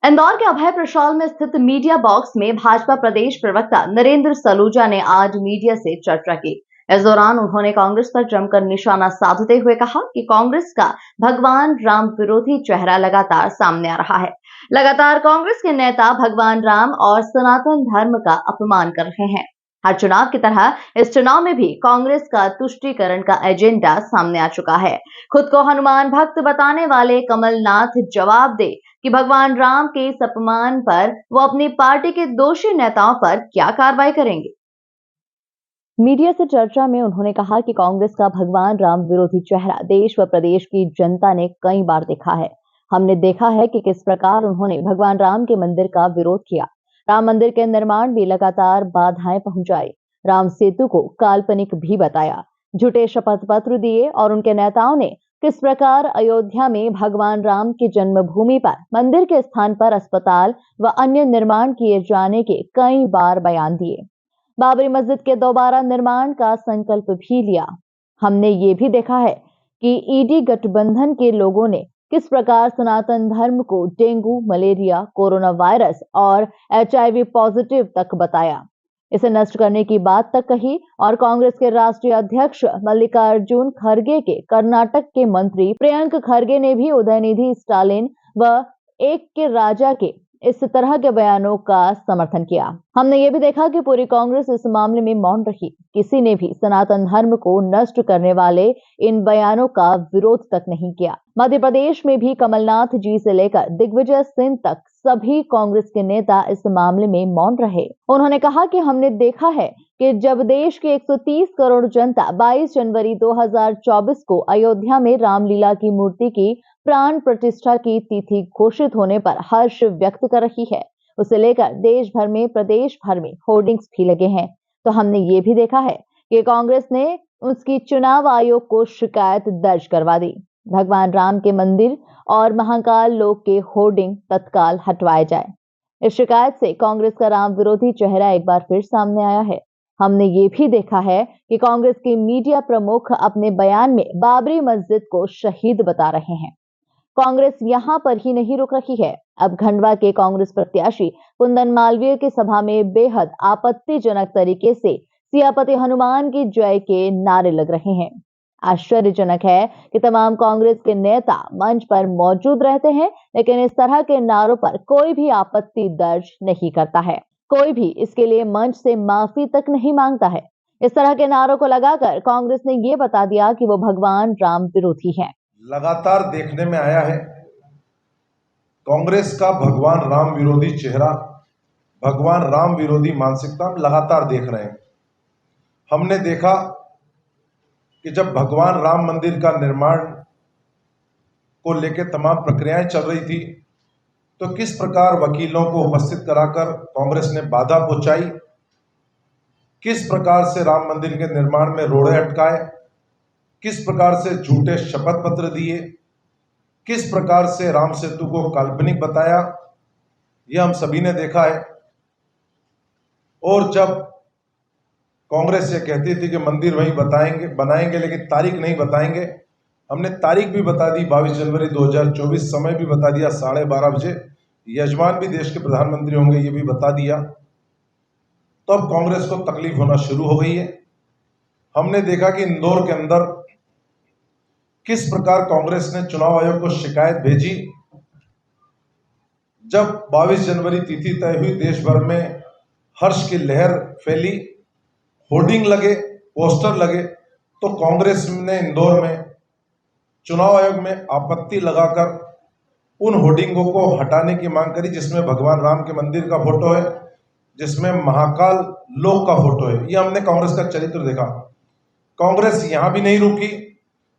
इंदौर के अभय प्रशॉल में स्थित मीडिया बॉक्स में भाजपा प्रदेश प्रवक्ता नरेंद्र सलूजा ने आज मीडिया से चर्चा की। इस दौरान उन्होंने कांग्रेस पर जमकर निशाना साधते हुए कहा कि कांग्रेस का भगवान राम विरोधी चेहरा लगातार सामने आ रहा है। लगातार कांग्रेस के नेता भगवान राम और सनातन धर्म का अपमान कर रहे हैं। हर चुनाव की तरह इस चुनाव में भी कांग्रेस का तुष्टीकरण का एजेंडा सामने आ चुका है। खुद को हनुमान भक्त बताने वाले कमलनाथ जवाब दे कि भगवान राम के इस अपमान पर वो अपनी पार्टी के दोषी नेताओं पर क्या कार्रवाई करेंगे। मीडिया से चर्चा में उन्होंने कहा कि कांग्रेस का भगवान राम विरोधी चेहरा देश व प्रदेश की जनता ने कई बार देखा है। हमने देखा है कि किस प्रकार उन्होंने भगवान राम के मंदिर का विरोध किया, राम मंदिर के निर्माण में लगातार बाधाएं पहुंचाई, राम सेतु को काल्पनिक भी बताया, झूठे शपथ पत्र दिए और उनके नेताओं ने किस प्रकार अयोध्या में भगवान राम की जन्मभूमि पर मंदिर के स्थान पर अस्पताल व अन्य निर्माण किए जाने के कई बार बयान दिए। बाबरी मस्जिद के दोबारा निर्माण का संकल्प भी लिया। हमने ये भी देखा है कि ईडी गठबंधन के लोगों ने किस प्रकार सनातन धर्म को डेंगू, मलेरिया, कोरोना वायरस और HIV पॉजिटिव तक बताया, इसे नष्ट करने की बात तक कही और कांग्रेस के राष्ट्रीय अध्यक्ष मल्लिकार्जुन खड़गे के कर्नाटक के मंत्री प्रियंक खड़गे ने भी उदयनिधि स्टालिन व एक के राजा के इस तरह के बयानों का समर्थन किया। हमने ये भी देखा कि पूरी कांग्रेस इस मामले में मौन रही। किसी ने भी सनातन धर्म को नष्ट करने वाले इन बयानों का विरोध तक नहीं किया। मध्य प्रदेश में भी कमलनाथ जी से लेकर दिग्विजय सिंह तक सभी कांग्रेस के नेता इस मामले में मौन रहे। उन्होंने कहा कि हमने देखा है कि जब देश के 130 करोड़ जनता 22 जनवरी 2024 को अयोध्या में रामलीला की मूर्ति की प्राण प्रतिष्ठा की तिथि घोषित होने पर हर्ष व्यक्त कर रही है, उसे लेकर देश भर में, प्रदेश भर में होर्डिंग्स भी लगे हैं। तो हमने ये भी देखा है कि कांग्रेस ने उसकी चुनाव आयोग को शिकायत दर्ज करवा दी। भगवान राम के मंदिर और महाकाल लोक के होर्डिंग तत्काल हटवाए जाए। इस शिकायत से कांग्रेस का राम विरोधी चेहरा एक बार फिर सामने आया है। हमने ये भी देखा है कि कांग्रेस के मीडिया प्रमुख अपने बयान में बाबरी मस्जिद को शहीद बता रहे हैं। कांग्रेस यहां पर ही नहीं रुक रही है। अब खंडवा के कांग्रेस प्रत्याशी कुंदन मालवीय की सभा में बेहद आपत्तिजनक तरीके से सियापति हनुमान की जय के नारे लग रहे हैं। आश्चर्यजनक है कि तमाम कांग्रेस के नेता मंच पर मौजूद रहते हैं, लेकिन इस तरह के नारों पर कोई भी आपत्ति दर्ज नहीं करता है। कोई भी इसके लिए मंच से माफी तक नहीं मांगता है। इस तरह के नारों को लगाकर कांग्रेस ने ये बता दिया कि वो भगवान राम विरोधी है। लगातार देखने में आया है कांग्रेस का भगवान राम विरोधी चेहरा, भगवान राम विरोधी मानसिकता हम लगातार देख रहे हैं। हमने देखा कि जब भगवान राम मंदिर का निर्माण को लेकर तमाम प्रक्रियाएं चल रही थी तो किस प्रकार वकीलों को उपस्थित कराकर कांग्रेस ने बाधा पहुंचाई, किस प्रकार से राम मंदिर के निर्माण में रोड़े अटकाए, किस प्रकार से झूठे शपथ पत्र दिए, किस प्रकार से राम सेतु को काल्पनिक बताया, यह हम सभी ने देखा है। और जब कांग्रेस ये कहती थी कि मंदिर वहीं बनाएंगे लेकिन तारीख नहीं बताएंगे, हमने तारीख भी बता दी 22 जनवरी 2024, समय भी बता दिया 12:30 बजे, यजमान भी देश के प्रधानमंत्री होंगे ये भी बता दिया। तो अब कांग्रेस को तकलीफ होना शुरू हो गई है। हमने देखा कि इंदौर के अंदर किस प्रकार कांग्रेस ने चुनाव आयोग को शिकायत भेजी। जब 22 जनवरी तिथि तय हुई, देश भर में हर्ष की लहर फैली, होर्डिंग लगे, पोस्टर लगे, तो कांग्रेस ने इंदौर में चुनाव आयोग में आपत्ति लगाकर उन होर्डिंगों को हटाने की मांग करी जिसमें भगवान राम के मंदिर का फोटो है, जिसमें महाकाल लोक का फोटो है। यह हमने कांग्रेस का चरित्र देखा। कांग्रेस यहां भी नहीं रुकी।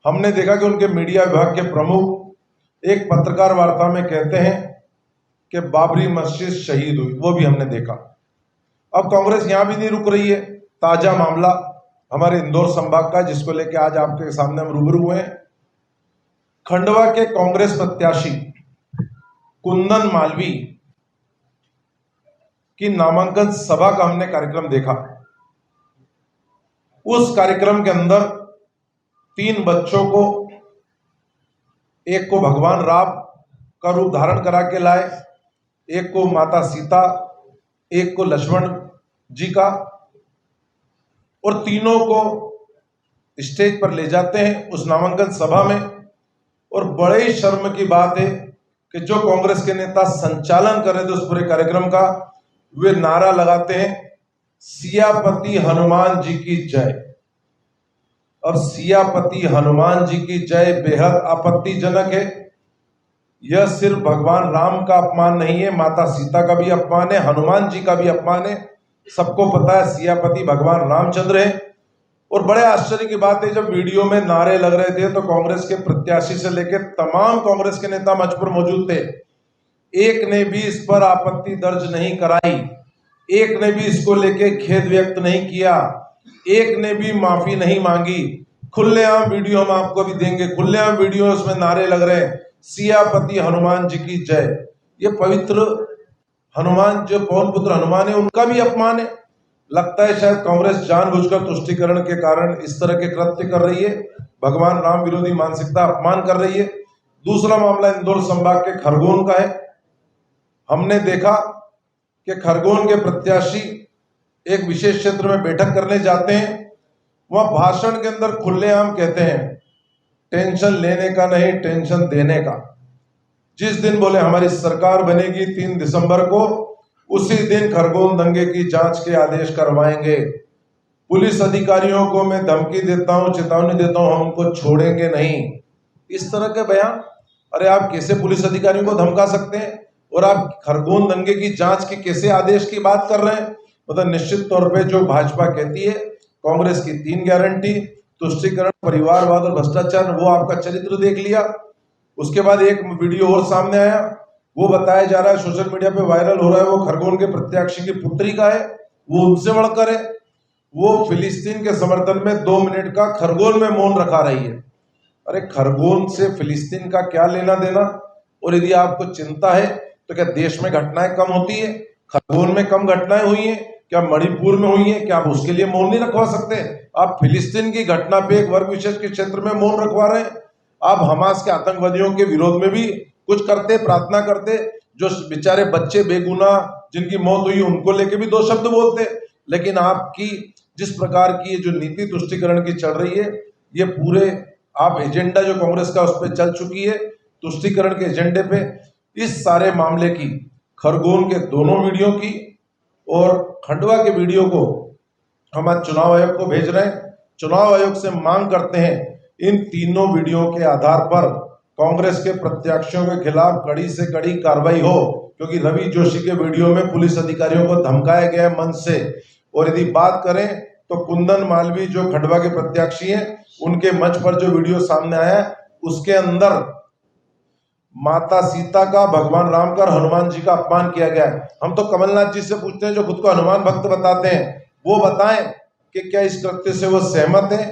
हमने देखा कि उनके मीडिया विभाग के प्रमुख एक पत्रकार वार्ता में कहते हैं कि बाबरी मस्जिद शहीद हुई, वो भी हमने देखा। अब कांग्रेस यहां भी नहीं रुक रही है। ताजा मामला हमारे इंदौर संभाग का, जिसको लेकर आज आपके सामने हम रूबरू हुए हैं। खंडवा के कांग्रेस प्रत्याशी कुंदन मालवी की नामांकन सभा का हमने कार्यक्रम देखा। उस कार्यक्रम के अंदर 3 बच्चों को, एक को भगवान राम का रूप धारण करा के लाए, एक को माता सीता, एक को लक्ष्मण जी का, और तीनों को स्टेज पर ले जाते हैं उस नामांकन सभा में। और बड़े ही शर्म की बात है कि जो कांग्रेस के नेता संचालन कर रहे थे उस पूरे कार्यक्रम का, वे नारा लगाते हैं सियापति हनुमान जी की जय। अब सियापति हनुमान जी की जय बेहद आपत्तिजनक है। यह सिर्फ भगवान राम का अपमान नहीं है, माता सीता का भी अपमान है, हनुमान जी का भी अपमान है। सबको पता है सियापति भगवान रामचंद्र है। और बड़े आश्चर्य की बात है, जब वीडियो में नारे लग रहे थे तो कांग्रेस के प्रत्याशी से लेकर तमाम कांग्रेस के नेता मंच पर मौजूद थे। एक ने भी इस पर आपत्ति दर्ज नहीं कराई, एक ने भी इसको लेके खेद व्यक्त नहीं किया, एक ने भी माफी नहीं मांगी। खुलेआम वीडियो हम आपको भी देंगे, खुलेआम वीडियो उसमें नारे लग रहे हैं सियापति हनुमान जी की जय। ये पवित्र हनुमान, जो पवन पुत्र हनुमान है, उनका भी अपमान है। लगता है शायद कांग्रेस जानबूझकर तुष्टीकरण के कारण इस तरह के कृत्य कर रही है, भगवान राम विरोधी मानसिकता अपमान कर रही है। दूसरा मामला इंदौर संभाग के खरगोन का है। हमने देखा कि खरगोन के प्रत्याशी एक विशेष क्षेत्र में बैठक करने जाते हैं, वहां भाषण के अंदर खुलेआम कहते हैं टेंशन लेने का नहीं, टेंशन देने का। जिस दिन बोले हमारी सरकार बनेगी 3 दिसंबर को, उसी दिन खरगोन दंगे की जांच के आदेश करवाएंगे। पुलिस अधिकारियों को मैं धमकी देता हूं, चेतावनी देता हूं, हम उनको छोड़ेंगे नहीं। इस तरह के बयान, अरे आप कैसे पुलिस अधिकारियों को धमका सकते हैं और आप खरगोन दंगे की जांच के कैसे आदेश की बात कर रहे हैं? मतलब निश्चित तौर पे जो भाजपा कहती है कांग्रेस की 3 गारंटी, तुष्टीकरण, परिवारवाद और भ्रष्टाचार, वो आपका चरित्र देख लिया। उसके बाद एक वीडियो और सामने आया, वो बताया जा रहा है, सोशल मीडिया पे वायरल हो रहा है, वो खरगोन के प्रत्याशी की पुत्री का है, वो उनसे बढ़कर है। वो फिलिस्तीन के समर्थन में 2 मिनट का खरगोन में मौन रखा रही है। अरे खरगोन से फिलिस्तीन का क्या लेना देना? और यदि आपको चिंता है तो क्या देश में घटनाएं कम होती है? खरगोन में कम घटनाएं हुई हैं, क्या मणिपुर में हुई है? क्या आप उसके लिए मौन नहीं रखवा सकते? आप फिलिस्तीन की घटना पे एक वर्ग विशेष के क्षेत्र में मौन रखवा रहे हैं। आप हमास के आतंकवादियों के विरोध में भी कुछ करते, प्रार्थना करते, जो बेचारे बच्चे बेगुनाह जिनकी मौत हुई उनको लेके भी 2 शब्द बोलते। लेकिन आपकी जिस प्रकार की ये जो नीति तुष्टीकरण की चल रही है, ये पूरे आप एजेंडा जो कांग्रेस का उस पर चल चुकी है, तुष्टीकरण के एजेंडे पे, इस सारे मामले की, खरगोन के दोनों वीडियो की और खंडवा के वीडियो को हम आज चुनाव आयोग को भेज रहे हैं। चुनाव आयोग से मांग करते हैं इन तीनों वीडियो के आधार पर कांग्रेस के प्रत्याशियों के खिलाफ कड़ी से कड़ी कार्रवाई हो, क्योंकि रवि जोशी के वीडियो में पुलिस अधिकारियों को धमकाया गया है मंच से। और यदि बात करें तो कुंदन मालवी जो खंडवा के प्रत्याशी हैं, उनके मंच पर जो वीडियो सामने आया उसके अंदर माता सीता का, भगवान राम का और हनुमान जी का अपमान किया गया है। हम तो कमलनाथ जी से पूछते हैं, जो खुद को हनुमान भक्त बताते हैं, वो बताएं कि क्या इस कृत्य से वो सहमत है,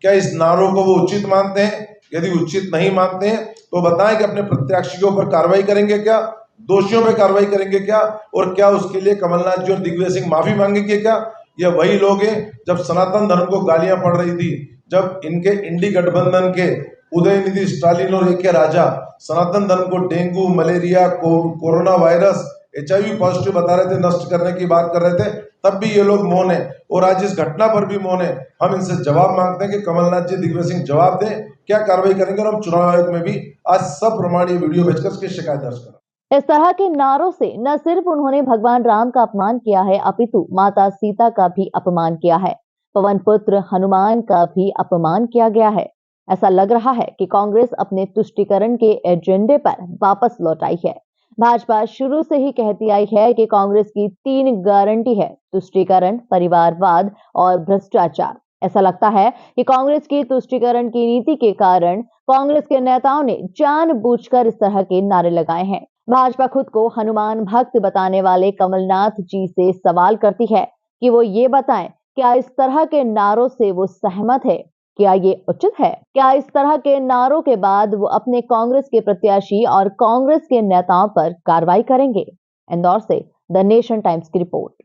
क्या इस नारों को वो उचित मानते हैं? यदि उचित नहीं मानते हैं तो बताएं कि अपने प्रत्याशियों पर कार्रवाई करेंगे क्या, दोषियों पर कार्रवाई करेंगे क्या, और क्या उसके लिए कमलनाथ जी और दिग्विजय सिंह माफी मांगेंगे क्या? ये वही लोग हैं जब सनातन धर्म को गालियां पड़ रही थी, जब इनके इंडी गठबंधन के उदयनिधि स्टालिन और AK राजा सनातन धर्म को dengue, malaria, corona virus, HIV positive बता रहे थे, नष्ट करने की बात कर रहे थे, तब भी ये लोग मौन है और आज इस घटना पर भी मौन है। हम इनसे जवाब मांगते हैं कि कमलनाथ जी, दिग्विजय सिंह जवाब दें, क्या कार्रवाई करेंगे। और हम चुनाव आयोग में भी आज सब प्रमाण ये वीडियो भेजकर इसकी शिकायत दर्ज करें। इस तरह के नारों से न सिर्फ उन्होंने भगवान राम का अपमान किया है, अपितु माता सीता का भी अपमान किया है, पवन पुत्र हनुमान का भी अपमान किया गया है। ऐसा लग रहा है कि कांग्रेस अपने तुष्टीकरण के एजेंडे पर वापस लौट आई है। भाजपा शुरू से ही कहती आई है कि कांग्रेस की 3 गारंटी है, तुष्टीकरण, परिवारवाद और भ्रष्टाचार। ऐसा लगता है कि कांग्रेस की तुष्टीकरण की नीति के कारण कांग्रेस के नेताओं ने जानबूझकर इस तरह के नारे लगाए हैं। भाजपा खुद को हनुमान भक्त बताने वाले कमलनाथ जी से सवाल करती है कि वो ये बताएं, क्या इस तरह के नारों से वो सहमत है? क्या ये उचित है? क्या इस तरह के नारों के बाद वो अपने कांग्रेस के प्रत्याशी और कांग्रेस के नेताओं पर कार्रवाई करेंगे? इंदौर से द नेशन टाइम्स की रिपोर्ट।